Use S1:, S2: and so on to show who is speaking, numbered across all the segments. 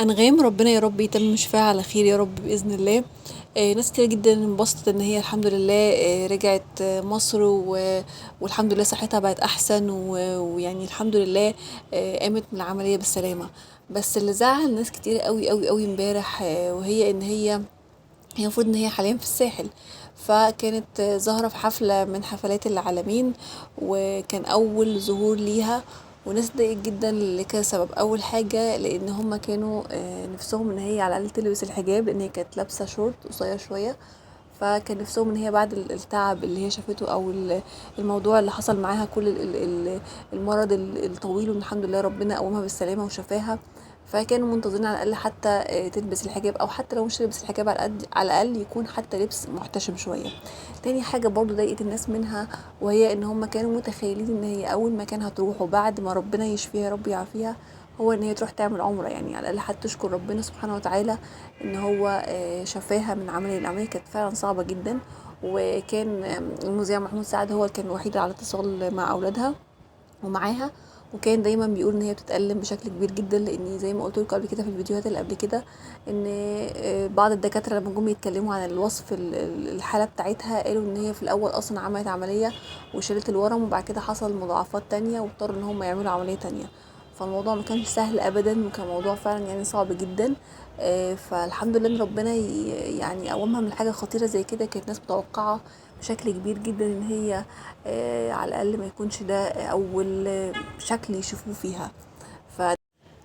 S1: أنغام، ربنا يا رب يتمم شفاها على خير يا رب بإذن الله. ناس كتير جدا انبسطت ان هي الحمد لله رجعت مصر والحمد لله صحتها بقت احسن ويعني الحمد لله قامت من العملية بالسلامة. بس اللي زعل ناس كتير قوي قوي قوي امبارح وهي ان هي المفروض ان هي حاليا في الساحل. فكانت ظاهرة في حفلة من حفلات العالمين، وكان اول ظهور ليها. وناس اتضايقت جدا لكذا سبب. اول حاجة لان هما كانوا نفسهم ان هي على الاقل تلبس الحجاب، لان هي كانت لابسة شورت قصير شوية. فكان نفسهم ان هي بعد التعب اللي هي شافته او الموضوع اللي حصل معاها، كل المرض الطويل، وان الحمد لله ربنا قومها بالسلامة وشفاها. فكانوا منتظرين على الاقل حتى تلبس الحجاب، او حتى لو مش تلبس الحجاب على الاقل يكون حتى لبس محتشم شويه. تاني حاجه برضو ضايقت الناس منها، وهي ان هم كانوا متخيلين ان هي اول مكان هتروح وبعد ما ربنا يشفيها يا رب يعافيها هو ان هي تروح تعمل عمره، يعني على الاقل حتى تشكر ربنا سبحانه وتعالى ان هو شفاها من العمليه كانت فعلا صعبه جدا. وكان المذيع محمود سعد هو كان الوحيد على اتصال مع اولادها ومعاها. وكان دايما بيقول ان هي بتتألم بشكل كبير جدا، لان زي ما قلت لكم قبل كده في الفيديوهات اللي قبل كده ان بعض الدكاتره لما جم يتكلموا عن الوصف الحاله بتاعتها قالوا ان هي في الاول اصلا عملت عمليه وشالت الورم، وبعد كده حصل مضاعفات تانية واضطروا ان هم يعملوا عمليه تانية. فالموضوع ما كانش سهل ابدا، وكان موضوع فعلا يعني صعب جدا. فالحمد لله ان ربنا يعني قومها من حاجه خطيره زي كده. كانت ناس متوقعه بشكل كبير جدا ان هي على الاقل ما يكونش ده اول شكل يشوفوه فيها.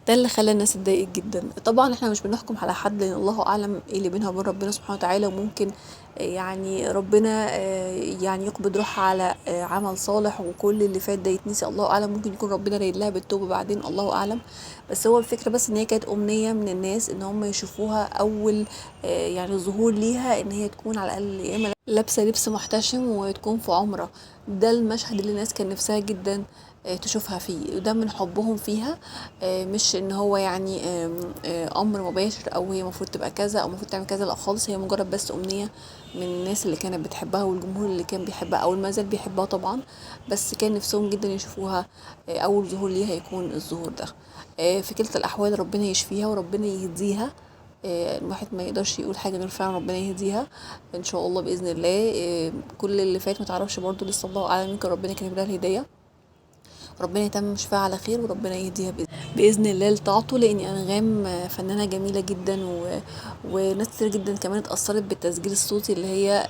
S1: ده اللي خلى الناس اتضايقت جدا. طبعا احنا مش بنحكم على حد، لان الله اعلم ايه اللي بينها وبين ربنا سبحانه وتعالى. وممكن يعني ربنا يعني يقبض روحها على عمل صالح، وكل اللي فات ده يتنسي. الله اعلم، ممكن يكون ربنا رايد لها بالتوبه بعدين، الله اعلم. بس هو الفكره بس ان هي كانت امنيه من الناس ان هم يشوفوها اول يعني ظهور ليها، ان هي تكون على الاقل يا اما لابسه لبس محتشم وتكون في عمره. ده المشهد اللي الناس كان نفسها جدا تشوفها فيه، وده من حبهم فيها. مش ان هو يعني امر مباشر او هي المفروض تبقى كذا او المفروض تعمل كذا، لا خالص. هي مجرد بس امنيه من الناس اللي كانت بتحبها والجمهور اللي كان بيحبها او ما زال بيحبها طبعا. بس كان نفسهم جدا يشوفوها اول ظهور ليها يكون الظهور ده. في كلتا الاحوال ربنا يشفيها وربنا يهديها. الواحد ما يقدرش يقول حاجه غير فعلا ربنا يهديها ان شاء الله باذن الله. كل اللي فات ما تعرفش برضو، لسه الله اعلم، يمكن ربنا كاتب لها الهدايه. ربنا يتمم شفاها على خير وربنا يهديها باذن الله لطاعته. لان انغام فنانه جميله جدا وناس كتير جدا كمان اتاثرت بالتسجيل الصوتي اللي هي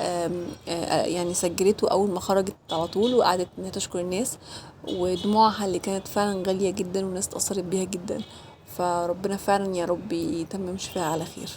S1: يعني سجلته اول ما خرجت على طول، وقعدت انها تشكر الناس. ودموعها اللي كانت فعلا غاليه جدا والناس اتاثرت بيها جدا. فربنا فعلا يا رب يتمم شفاها على خير.